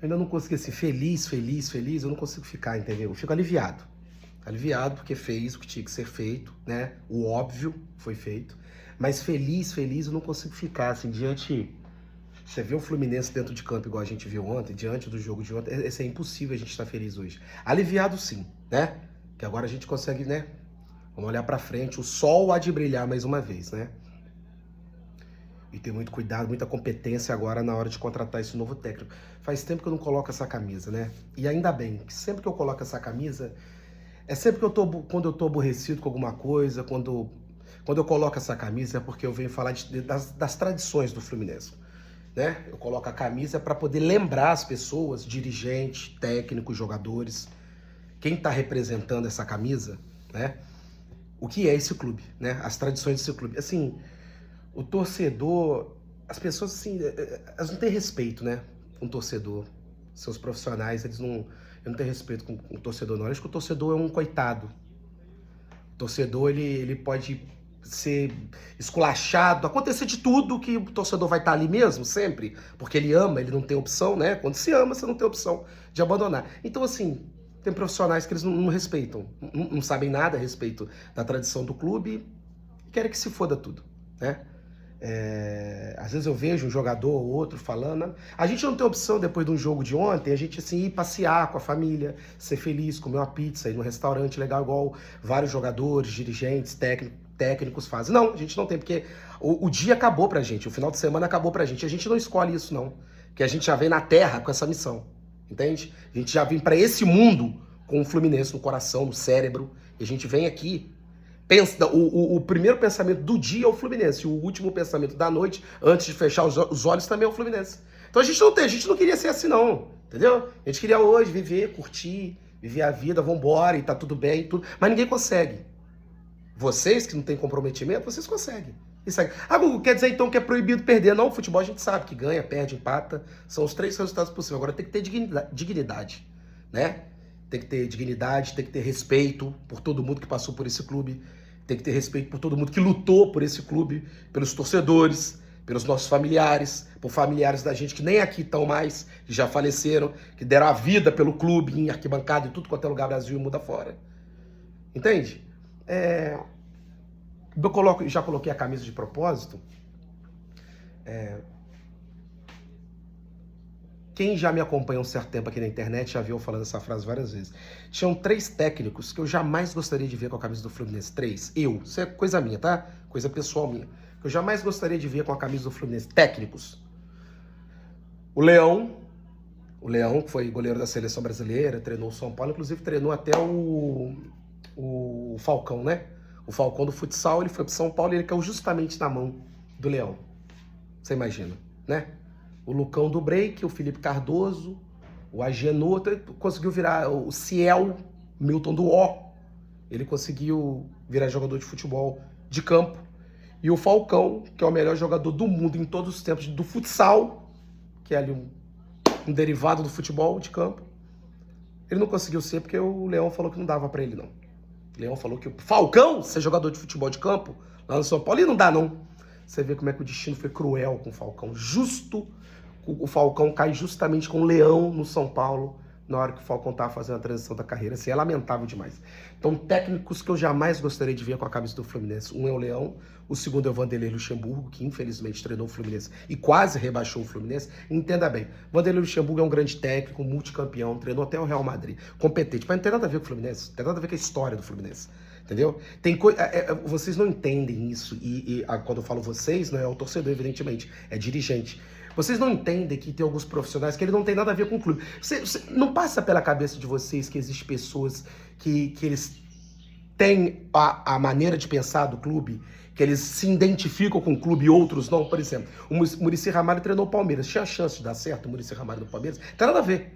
Eu ainda não consegui, assim, feliz, eu não consigo ficar, entendeu? Eu fico aliviado. Aliviado porque fez o que tinha que ser feito, né? O óbvio foi feito. Mas feliz, eu não consigo ficar, assim, diante... Você vê o Fluminense dentro de campo igual a gente viu ontem, diante do jogo de ontem, é impossível a gente estar feliz hoje. Aliviado sim, né? Que agora a gente consegue, né? Vamos olhar pra frente, o sol há de brilhar mais uma vez, né? E ter muito cuidado, muita competência agora na hora de contratar esse novo técnico. Faz tempo que eu não coloco essa camisa, né? E ainda bem, que sempre que eu coloco essa camisa, é sempre que quando eu tô aborrecido com alguma coisa, quando eu coloco essa camisa é porque eu venho falar das tradições do Fluminense, né? Eu coloco a camisa para poder lembrar as pessoas, dirigentes, técnicos, jogadores, quem está representando essa camisa, né? O que é esse clube, né? As tradições desse clube. Assim, o torcedor, as pessoas assim, elas não têm respeito, né? Com o torcedor. Seus profissionais, eu não tenho respeito com o torcedor, não. Eu acho que o torcedor é um coitado. O torcedor, ele pode ser esculachado, acontecer de tudo que o torcedor vai estar ali mesmo, sempre, porque ele ama, ele não tem opção, né? Quando se ama, você não tem opção de abandonar. Então, assim, tem profissionais que eles não respeitam, não sabem nada a respeito da tradição do clube e querem que se foda tudo, né? Às vezes eu vejo um jogador ou outro falando, a gente não tem opção depois de um jogo de ontem, a gente assim ir passear com a família, ser feliz, comer uma pizza, ir num restaurante legal igual vários jogadores, dirigentes, técnicos fazem. Não, a gente não tem, porque o dia acabou pra gente, o final de semana acabou pra gente, a gente não escolhe isso não, porque a gente já vem na terra com essa missão, entende? A gente já vem pra esse mundo com o Fluminense no coração, no cérebro, e a gente vem aqui. O primeiro pensamento do dia é o Fluminense. O último pensamento da noite, antes de fechar os olhos, também é o Fluminense. Então a gente não queria ser assim, não. Entendeu? A gente queria hoje viver, curtir, viver a vida, vambora, e tá tudo bem, tudo. Mas ninguém consegue. Vocês que não têm comprometimento, vocês conseguem. Isso aí. Ah, Gugu, quer dizer então que é proibido perder? Não, o futebol a gente sabe que ganha, perde, empata. São os 3 resultados possíveis. Agora tem que ter dignidade, né? Tem que ter dignidade, tem que ter respeito por todo mundo que passou por esse clube. Tem que ter respeito por todo mundo que lutou por esse clube, pelos torcedores, pelos nossos familiares, por familiares da gente que nem aqui estão mais, que já faleceram, que deram a vida pelo clube, em arquibancada, em tudo quanto é lugar Brasil e mundo afora. Entende? Já coloquei a camisa de propósito. Quem já me acompanha há um certo tempo aqui na internet já viu eu falando essa frase várias vezes. Tinham 3 técnicos que eu jamais gostaria de ver com a camisa do Fluminense. 3. Isso é coisa minha, tá? Coisa pessoal minha. Que eu jamais gostaria de ver com a camisa do Fluminense. Técnicos. O Leão, que foi goleiro da seleção brasileira, treinou o São Paulo, inclusive treinou até o Falcão, né? O Falcão do futsal, ele foi pro São Paulo e ele caiu justamente na mão do Leão. Você imagina, né? O Lucão do Break, o Felipe Cardoso, o Agenor, conseguiu virar o Ciel, Milton do O. Ele conseguiu virar jogador de futebol de campo. E o Falcão, que é o melhor jogador do mundo em todos os tempos do futsal, que é ali um derivado do futebol de campo, ele não conseguiu ser porque o Leão falou que não dava pra ele, não. O Leão falou que o Falcão ser jogador de futebol de campo lá no São Paulo, e não dá, não. Você vê como é que o destino foi cruel com o Falcão. O Falcão cai justamente com o Leão no São Paulo, na hora que o Falcão estava fazendo a transição da carreira. Assim, é lamentável demais. Então, técnicos que eu jamais gostaria de ver com a camisa do Fluminense. Um é o Leão, o segundo é o Vanderlei Luxemburgo, que infelizmente treinou o Fluminense e quase rebaixou o Fluminense. Entenda bem, Vanderlei Luxemburgo é um grande técnico, multicampeão, treinou até o Real Madrid, competente, mas não tem nada a ver com o Fluminense, não tem nada a ver com a história do Fluminense. Entendeu? Vocês não entendem isso, quando eu falo vocês, não é o torcedor, evidentemente, é dirigente. Vocês não entendem que tem alguns profissionais que ele não tem nada a ver com o clube. Não passa pela cabeça de vocês que existem pessoas que eles têm a maneira de pensar do clube, que eles se identificam com o clube e outros não? Por exemplo, o Muricy Ramalho treinou o Palmeiras. Tinha chance de dar certo o Muricy Ramalho no Palmeiras? Não tem nada a ver.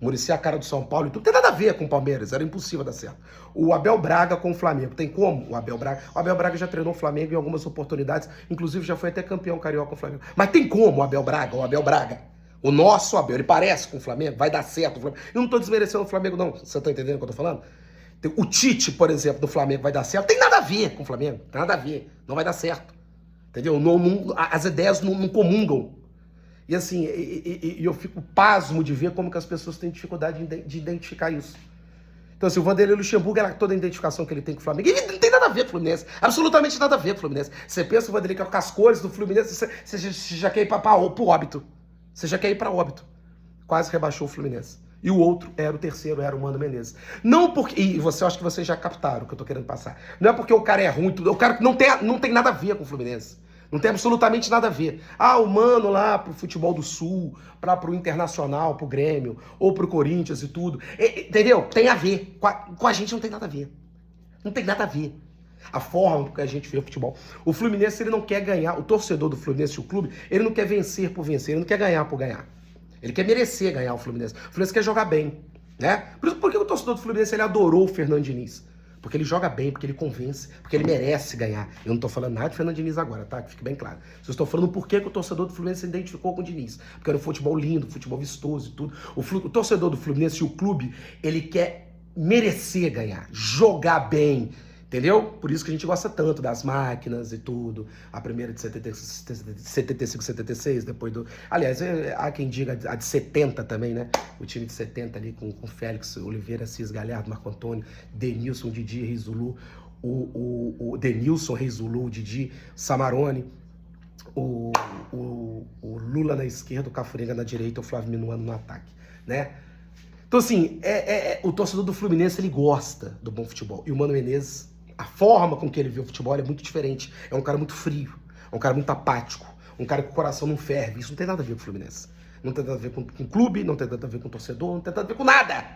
Muricy é a cara do São Paulo e tudo. Não tem nada a ver com o Palmeiras, era impossível dar certo. O Abel Braga com o Flamengo, tem como? O Abel Braga já treinou o Flamengo em algumas oportunidades, inclusive já foi até campeão carioca com o Flamengo. Mas tem como o Abel Braga? O nosso Abel, ele parece com o Flamengo, vai dar certo o Flamengo. Eu não tô desmerecendo o Flamengo não, você tá entendendo o que eu tô falando? O Tite, por exemplo, do Flamengo vai dar certo, tem nada a ver com o Flamengo, tem nada a ver, não vai dar certo. Entendeu? As ideias não comungam. E assim, eu fico pasmo de ver como que as pessoas têm dificuldade de identificar isso. Então, assim, o Vanderlei Luxemburgo era toda a identificação que ele tem com o Flamengo. E não tem nada a ver com o Fluminense. Absolutamente nada a ver com o Fluminense. Você pensa o Vanderlei com as cores do Fluminense, você já quer ir pro óbito. Você já quer ir para óbito. Quase rebaixou o Fluminense. E o outro era o terceiro, era o Mano Menezes. Não porque... E você acha que vocês já captaram o que eu tô querendo passar. Não é porque o cara é ruim, tudo. O cara não tem nada a ver com o Fluminense. Não tem absolutamente nada a ver. Ah, o Mano lá pro futebol do Sul, pro Internacional, pro Grêmio, ou pro Corinthians e tudo. Entendeu? Tem a ver. Com a gente não tem nada a ver. Não tem nada a ver. A forma que a gente vê o futebol. O Fluminense, ele não quer ganhar. O torcedor do Fluminense, o clube, ele não quer vencer por vencer. Ele não quer ganhar por ganhar. Ele quer merecer ganhar o Fluminense. O Fluminense quer jogar bem, né? Por que o torcedor do Fluminense, ele adorou o Fernando Diniz? Porque ele joga bem, porque ele convence, porque ele merece ganhar. Eu não tô falando nada de Fernando Diniz agora, tá? Que fique bem claro. Eu estou falando por que o torcedor do Fluminense se identificou com o Diniz. Porque era um futebol lindo, futebol vistoso e tudo. O torcedor do Fluminense e o clube, ele quer merecer ganhar, jogar bem, entendeu? Por isso que a gente gosta tanto das máquinas e tudo. A primeira de 75, 76, depois do... Aliás, há quem diga a de 70 também, né? O time de 70 ali com Félix, Oliveira, Assis, Galhardo, Marco Antônio, Denilson, Didi, Reis Zulu, o Denilson, Reis Zulu, Didi, Samarone, o Lula na esquerda, o Cafurenga na direita, o Flávio Minuano no ataque, né? Então, assim, o torcedor do Fluminense, ele gosta do bom futebol. E o Mano Menezes, a forma com que ele vê o futebol é muito diferente. É um cara muito frio, é um cara muito apático, um cara que o coração não ferve. Isso não tem nada a ver com o Fluminense. Não tem nada a ver com o clube, não tem nada a ver com o torcedor, não tem nada a ver com nada.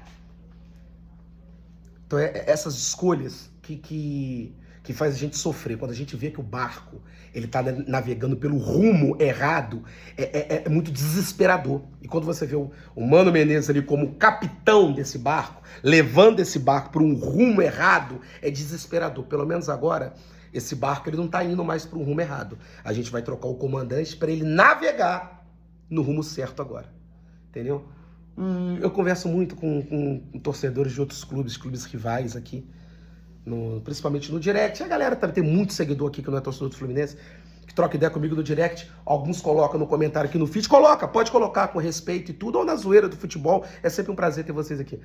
Então, essas escolhas que faz a gente sofrer. Quando a gente vê que o barco ele tá navegando pelo rumo errado, é muito desesperador. E quando você vê o Mano Menezes ali como capitão desse barco, levando esse barco para um rumo errado, é desesperador. Pelo menos agora, esse barco ele não tá indo mais para um rumo errado. A gente vai trocar o comandante para ele navegar no rumo certo agora. Entendeu? Eu converso muito com torcedores de outros clubes rivais aqui. Principalmente no direct. A galera tem muito seguidor aqui que não é torcedor do Fluminense, que troca ideia comigo no direct. Alguns colocam no comentário aqui no feed. Pode colocar com respeito e tudo, ou na zoeira do futebol. É sempre um prazer ter vocês aqui.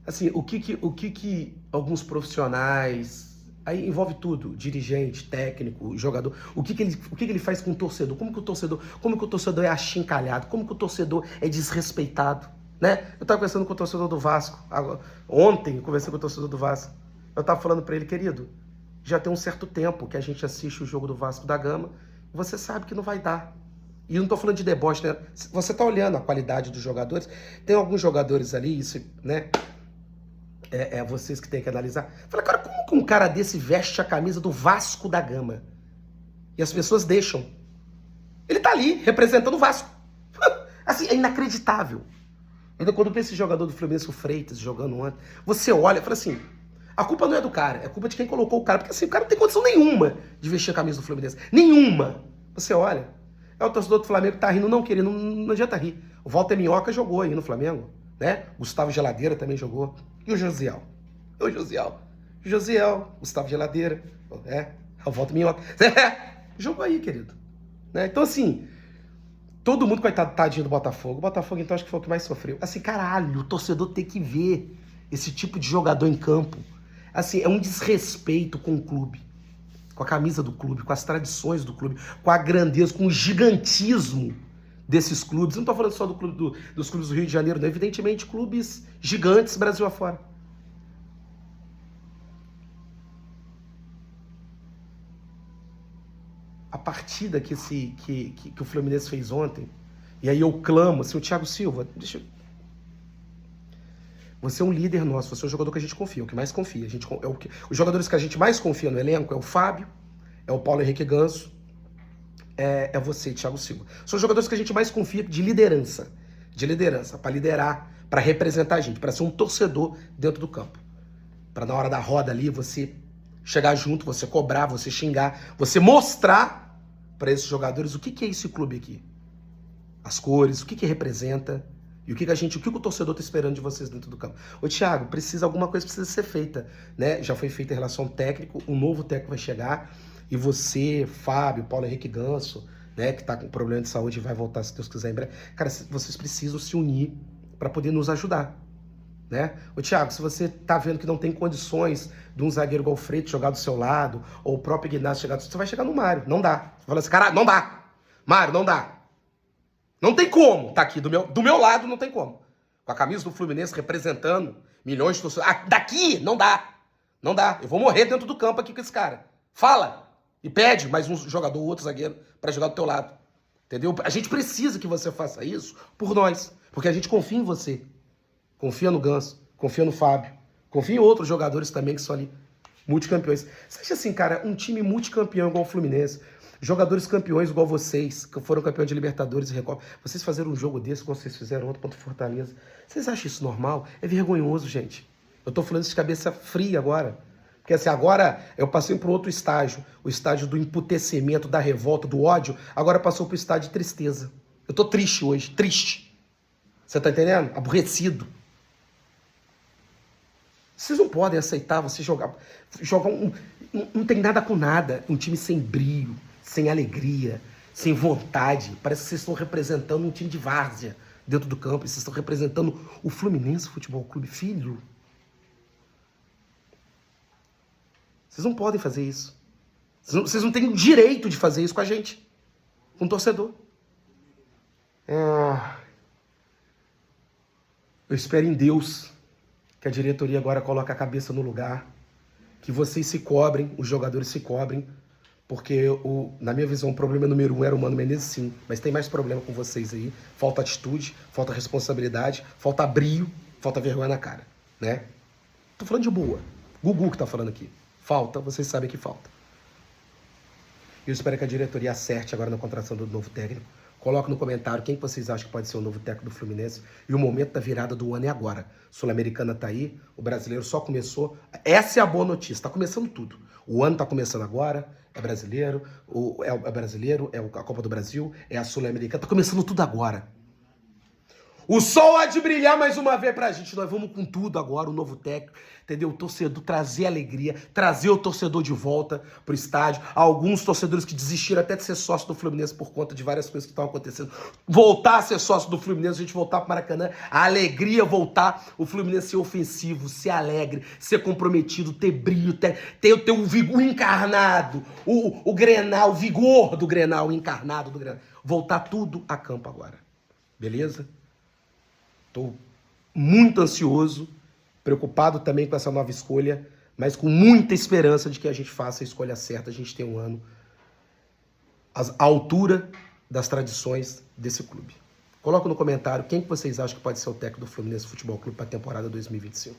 Assim, o que alguns profissionais... Aí envolve tudo, dirigente, técnico, jogador. O que ele faz com o torcedor? Como que o torcedor é achincalhado? Como que o torcedor é desrespeitado? Né? Eu estava conversando com o torcedor do Vasco. Ontem eu conversei com o torcedor do Vasco. Eu tava falando pra ele, querido, já tem um certo tempo que a gente assiste o jogo do Vasco da Gama, e você sabe que não vai dar. E eu não tô falando de deboche, né? Você tá olhando a qualidade dos jogadores, tem alguns jogadores ali, isso, né? É vocês que tem que analisar. Fala, cara, como que um cara desse veste a camisa do Vasco da Gama? E as pessoas deixam. Ele tá ali, representando o Vasco. Assim, é inacreditável. Ainda quando pensa esse jogador do Fluminense, o Freitas, jogando ontem, você olha e fala assim... A culpa não é do cara, é culpa de quem colocou o cara. Porque assim, o cara não tem condição nenhuma de vestir a camisa do Fluminense. Nenhuma. Você olha, é o torcedor do Flamengo que tá rindo, não querendo, não adianta rir. O Walter Minhoca jogou aí no Flamengo, né? Gustavo Geladeira também jogou. E o Josiel? Gustavo Geladeira, o Walter Minhoca. Jogou aí, querido. Né? Então assim, todo mundo, coitado, tadinho do Botafogo. O Botafogo, então, acho que foi o que mais sofreu. Assim, caralho, o torcedor tem que ver esse tipo de jogador em campo. Assim, é um desrespeito com o clube, com a camisa do clube, com as tradições do clube, com a grandeza, com o gigantismo desses clubes. Eu não tô falando só dos clubes do Rio de Janeiro, não. Evidentemente, clubes gigantes Brasil afora. A partida que o Fluminense fez ontem, e aí eu clamo, assim, o Thiago Silva, você é um líder nosso, você é um jogador que a gente confia, o que mais confia. Os jogadores que a gente mais confia no elenco é o Fábio, é o Paulo Henrique Ganso, é você, Thiago Silva. São os jogadores que a gente mais confia de liderança, para liderar, para representar a gente, para ser um torcedor dentro do campo. Para na hora da roda ali, você chegar junto, você cobrar, você xingar, você mostrar para esses jogadores o que é esse clube aqui. As cores, o que representa. E o que o torcedor está esperando de vocês dentro do campo? Ô, Thiago, alguma coisa precisa ser feita, né? Já foi feita em relação ao técnico, um novo técnico vai chegar, e você, Fábio, Paulo Henrique Ganso, né, que tá com problema de saúde e vai voltar, se Deus quiser, em breve. Cara, vocês precisam se unir para poder nos ajudar, né? Ô, Thiago, se você tá vendo que não tem condições de um zagueiro igual o Freitas jogar do seu lado, ou o próprio Ignacio chegar do seu lado, você vai chegar no Mário. Não dá. Você fala assim, caralho, não dá. Mário, não dá. Não tem como tá aqui. Do meu lado, não tem como. Com a camisa do Fluminense representando milhões de torcedores. Ah, daqui, não dá. Não dá. Eu vou morrer dentro do campo aqui com esse cara. Fala. E pede mais um jogador, outro zagueiro, pra jogar do teu lado. Entendeu? A gente precisa que você faça isso por nós. Porque a gente confia em você. Confia no Ganso, confia no Fábio, confia em outros jogadores também que são ali multicampeões. Você acha assim, cara, um time multicampeão igual o Fluminense, jogadores campeões igual vocês, que foram campeões de Libertadores e Recopa, vocês fazerem um jogo desse como vocês fizeram ontem contra o Fortaleza, vocês acham isso normal? É vergonhoso, gente. Eu tô falando isso de cabeça fria agora. Porque assim, agora eu passei para outro estágio, o estágio do emputecimento, da revolta, do ódio, agora passou pro estágio de tristeza. Eu tô triste hoje, triste. Você tá entendendo? Aborrecido. Vocês não podem aceitar você jogar não tem nada com nada. Um time sem brilho, sem alegria, sem vontade. Parece que vocês estão representando um time de várzea dentro do campo. E vocês estão representando o Fluminense Futebol Clube. Filho. Vocês não podem fazer isso. Vocês não têm o direito de fazer isso com a gente. Com o torcedor. Eu espero em Deus que a diretoria agora coloque a cabeça no lugar, que vocês se cobrem, os jogadores se cobrem, porque, na minha visão, o problema número 1 era o Mano Menezes, sim, mas tem mais problema com vocês aí. Falta atitude, falta responsabilidade, falta brio, falta vergonha na cara, né? Tô falando de boa. Gugu que tá falando aqui. Falta, vocês sabem que falta. Eu espero que a diretoria acerte agora na contratação do novo técnico. Coloque no comentário quem vocês acham que pode ser o novo técnico do Fluminense. E o momento da virada do ano é agora. Sul-Americana tá aí, o brasileiro só começou. Essa é a boa notícia, tá começando tudo. O ano tá começando agora, é brasileiro, é a Copa do Brasil, é a Sul-Americana, tá começando tudo agora. O sol há de brilhar mais uma vez pra gente. Nós vamos com tudo agora, o novo técnico, entendeu? O torcedor, trazer alegria, trazer o torcedor de volta pro estádio. Alguns torcedores que desistiram até de ser sócio do Fluminense por conta de várias coisas que estão acontecendo. Voltar a ser sócio do Fluminense, a gente voltar pro Maracanã, a alegria voltar, o Fluminense ser ofensivo, ser alegre, ser comprometido, ter brilho, ter um vigor encarnado, o Grenal, o vigor do Grenal, o encarnado do Grenal. Voltar tudo a campo agora. Beleza? Estou muito ansioso, preocupado também com essa nova escolha, mas com muita esperança de que a gente faça a escolha certa, a gente tenha um ano à altura das tradições desse clube. Coloca no comentário quem que vocês acham que pode ser o técnico do Fluminense Futebol Clube para a temporada 2025.